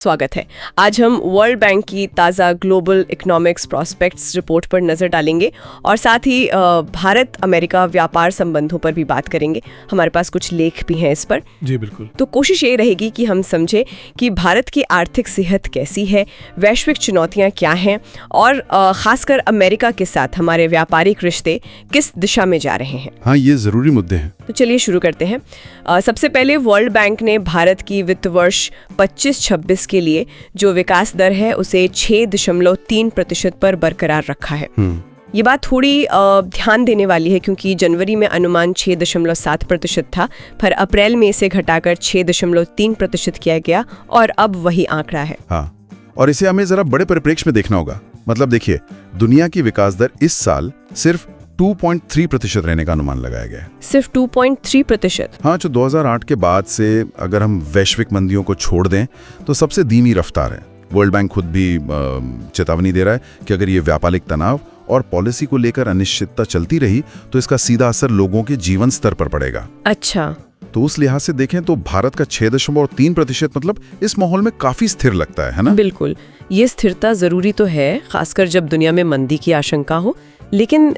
स्वागत है। आज हम वर्ल्ड बैंक की ताज़ा ग्लोबल इकोनॉमिक्स प्रॉस्पेक्ट्स रिपोर्ट पर नज़र डालेंगे और साथ ही भारत अमेरिका व्यापार संबंधों पर भी बात करेंगे। हमारे पास कुछ लेख भी हैं इस पर। जी बिल्कुल। तो कोशिश ये रहेगी कि हम समझें कि भारत की आर्थिक सेहत कैसी है, वैश्विक चुनौतियाँ क्या हैं और ख़ासकर अमेरिका के साथ हमारे व्यापारिक रिश्ते किस दिशा में जा रहे हैं। हाँ, ये ज़रूरी मुद्दे हैं। तो चलिए शुरू करते हैं। सबसे पहले वर्ल्ड बैंक ने भारत की वित्त वर्ष 25-26 के लिए जो विकास दर है उसे 6.3% पर बरकरार रखा है। ये बात थोड़ी ध्यान देने वाली है क्योंकि जनवरी में अनुमान 6.7% था, पर अप्रैल में इसे घटाकर 6.3% किया गया और अब वही आंकड़ा है। हाँ, और इसे हमें जरा बड़े परिप्रेक्ष्य में देखना होगा। मतलब देखिए, दुनिया की विकास दर इस साल सिर्फ 2.3% रहने का अनुमान लगाया गया है। सिर्फ 2.3%? हाँ, जो 2008 के बाद से अगर हम वैश्विक मंदियों को छोड़ दें तो सबसे धीमी रफ्तार है। वर्ल्ड बैंक खुद भी चेतावनी दे रहा है कि अगर ये व्यापारिक तनाव और पॉलिसी को लेकर अनिश्चितता चलती रही तो इसका सीधा असर लोगों के जीवन स्तर पर पड़ेगा। अच्छा, तो उस लिहाज से देखें तो भारत का 6.3% मतलब इस माहौल में काफी स्थिर लगता है ना? बिल्कुल, ये स्थिरता जरूरी तो है, खासकर जब दुनिया में मंदी की आशंका हो। लेकिन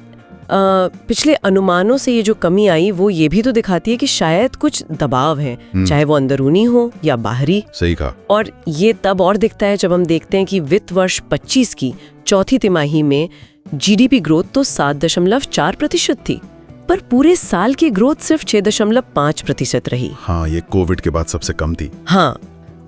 पिछले अनुमानों से ये जो कमी आई वो ये भी तो दिखाती है कि शायद कुछ दबाव है, चाहे वो अंदरूनी हो या बाहरी। सही कहा। और ये तब और दिखता है जब हम देखते हैं कि वित्त वर्ष 25 की चौथी तिमाही में जीडीपी ग्रोथ तो 7.4% थी, पर पूरे साल की ग्रोथ सिर्फ 6.5% रही। हाँ, ये कोविड के बाद सबसे कम थी। हाँ,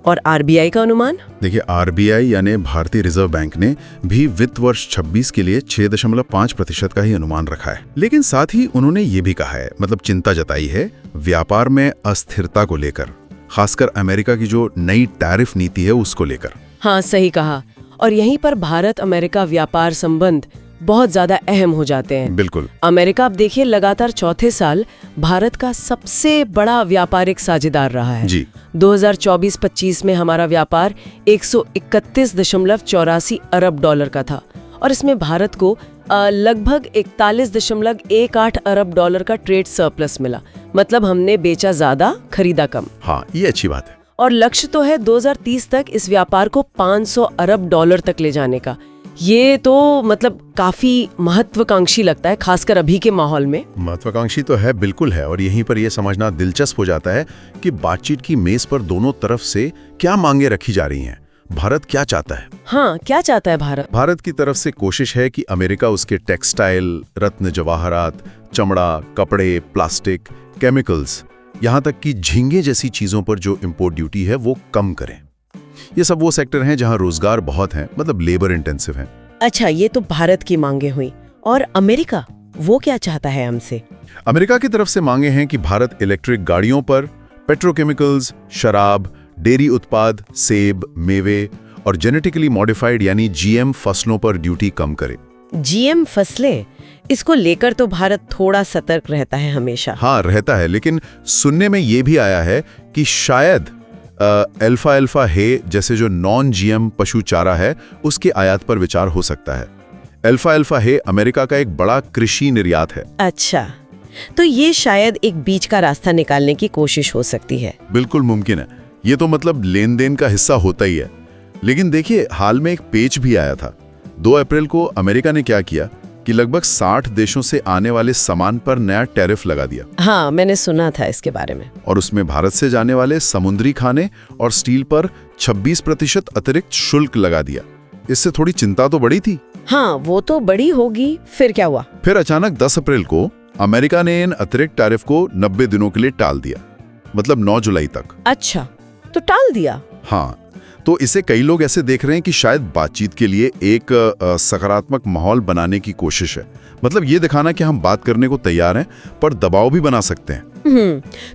और आरबीआई का अनुमान? देखिए, आरबीआई यानी भारतीय रिजर्व बैंक ने भी वित्त वर्ष 26 के लिए 6.5% का ही अनुमान रखा है। लेकिन साथ ही उन्होंने ये भी कहा है, मतलब चिंता जताई है व्यापार में अस्थिरता को लेकर, खासकर अमेरिका की जो नई टैरिफ नीति है उसको लेकर। हाँ, सही कहा। और यहीं पर भारत अमेरिका व्यापार संबंध बहुत ज्यादा अहम हो जाते हैं। बिल्कुल। अमेरिका अब देखिए लगातार चौथे साल भारत का सबसे बड़ा व्यापारिक साझेदार रहा है। जी। 2024-25 में हमारा व्यापार 131.84 अरब डॉलर का था और इसमें भारत को लगभग 41.18 अरब डॉलर का ट्रेड सरप्लस मिला। मतलब हमने बेचा ज्यादा, खरीदा कम। हाँ, ये अच्छी बात है। और लक्ष्य तो है 2030 तक इस व्यापार को 500 अरब डॉलर तक ले जाने का। ये तो मतलब काफी महत्वाकांक्षी लगता है, खासकर अभी के माहौल में। महत्वाकांक्षी तो है, बिल्कुल है। और यहीं पर यह समझना दिलचस्प हो जाता है कि बातचीत की मेज पर दोनों तरफ से क्या मांगे रखी जा रही हैं। भारत क्या चाहता है? हाँ, क्या चाहता है भारत? भारत की तरफ से कोशिश है कि अमेरिका उसके टेक्सटाइल, रत्न जवाहरात, चमड़ा, कपड़े, प्लास्टिक, केमिकल्स, यहाँ तक कि झींगे जैसी चीजों पर जो इंपोर्ट ड्यूटी है वो कम करें। ये सब वो सेक्टर हैं जहां रोजगार बहुत हैं, मतलब लेबर इंटेंसिव हैं। अच्छा, ये तो भारत की मांगे हुई। और अमेरिका, वो क्या चाहता है हमसे? अमेरिका की तरफ से मांगे हैं कि भारत इलेक्ट्रिक गाड़ियों पर, पेट्रोकेमिकल्स, शराब, डेयरी उत्पाद, सेब, मेवे और जेनेटिकली मॉडिफाइड यानी जीएम फसलों पर ड्यूटी कम करे। जीएम फसलें, इसको लेकर तो भारत थोड़ा सतर्क रहता है हमेशा। हाँ, रहता है, लेकिन सुनने में ये भी आया है कि शायद अल्फा हे जैसे जो नॉन जीएम पशु चारा है उसके आयात पर विचार हो सकता है। अल्फा हे अमेरिका का एक बड़ा कृषि निर्यात है। अच्छा, तो ये शायद एक बीच का रास्ता निकालने की कोशिश हो सकती है। बिल्कुल मुमकिन है। ये तो मतलब लेन देन का हिस्सा होता ही है। लेकिन देखिए, हाल में एक पेच भी आया था। 2 अप्रैल को अमेरिका ने क्या किया कि लगभग 60 देशों से आने वाले सामान पर नया टैरिफ लगा दिया। हाँ, मैंने सुना था इसके बारे में। और उसमें भारत से जाने वाले समुद्री खाने और स्टील पर 26% अतिरिक्त शुल्क लगा दिया। इससे थोड़ी चिंता तो बढ़ी थी। हाँ, वो तो बड़ी होगी। फिर क्या हुआ? फिर अचानक 10 अप्रैल को अमेरिका ने इन अतिरिक्त टैरिफ को 90 दिनों के लिए टाल दिया, मतलब 9 जुलाई तक। अच्छा, तो टाल दिया? हाँ, तो इसे कई लोग ऐसे देख रहे हैं कि शायद बातचीत के लिए एक सकारात्मक माहौल बनाने की कोशिश है। मतलब ये दिखाना कि हम बात करने को तैयार हैं, पर दबाव भी बना सकते हैं।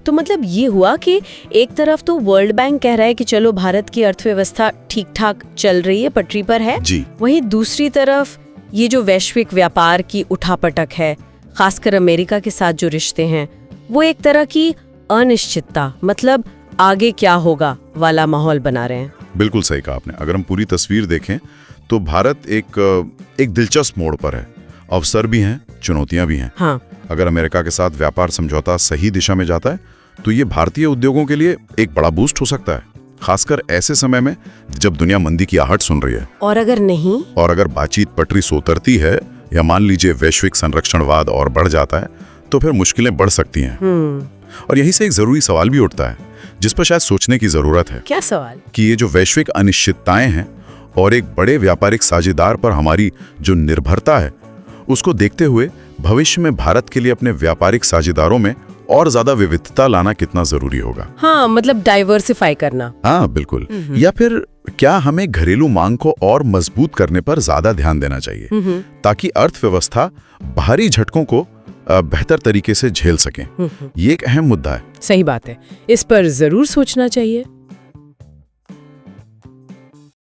तो मतलब ये हुआ कि एक तरफ तो वर्ल्ड बैंक कह रहा है कि चलो भारत की अर्थव्यवस्था ठीक ठाक चल रही है, पटरी पर है जी। वहीं दूसरी तरफ ये जो वैश्विक व्यापार की उठापटक है, खासकर अमेरिका के साथ जो रिश्ते हैं, वो एक तरह की अनिश्चितता, मतलब आगे क्या होगा वाला माहौल बना रहे हैं। बिल्कुल सही कहा आपने। अगर हम पूरी तस्वीर देखें तो भारत एक दिलचस्प मोड़ पर है। अवसर भी हैं, चुनौतियां भी हैं। हाँ। अगर अमेरिका के साथ व्यापार समझौता सही दिशा में जाता है तो ये भारतीय उद्योगों के लिए एक बड़ा बूस्ट हो सकता है। खासकर ऐसे समय में जब दुनिया मंदी की आहट सुन रही है। और अगर नहीं? और अगर बातचीत पटरी से उतरती है या मान लीजिए वैश्विक संरक्षणवाद और बढ़ जाता है तो फिर मुश्किलें बढ़ सकती हैं। और यहीं से एक जरूरी सवाल भी उठता है जिस पर शायद सोचने की जरूरत है। क्या सवाल? कि ये जो वैश्विक अनिश्चितताएं हैं और एक बड़े व्यापारिक साझेदार पर हमारी जो निर्भरता है, उसको देखते हुए भविष्य में भारत के लिए अपने व्यापारिक साझेदारों में और ज्यादा विविधता लाना कितना जरूरी होगा। हाँ, मतलब डाइवर्सिफाई करना। हाँ बिल्कुल। या फिर क्या हमें घरेलू मांग को और मजबूत करने पर ज्यादा ध्यान देना चाहिए ताकि अर्थव्यवस्था बाहरी झटकों को बेहतर तरीके से झेल सकें। ये एक अहम मुद्दा है। सही बात है, इस पर जरूर सोचना चाहिए।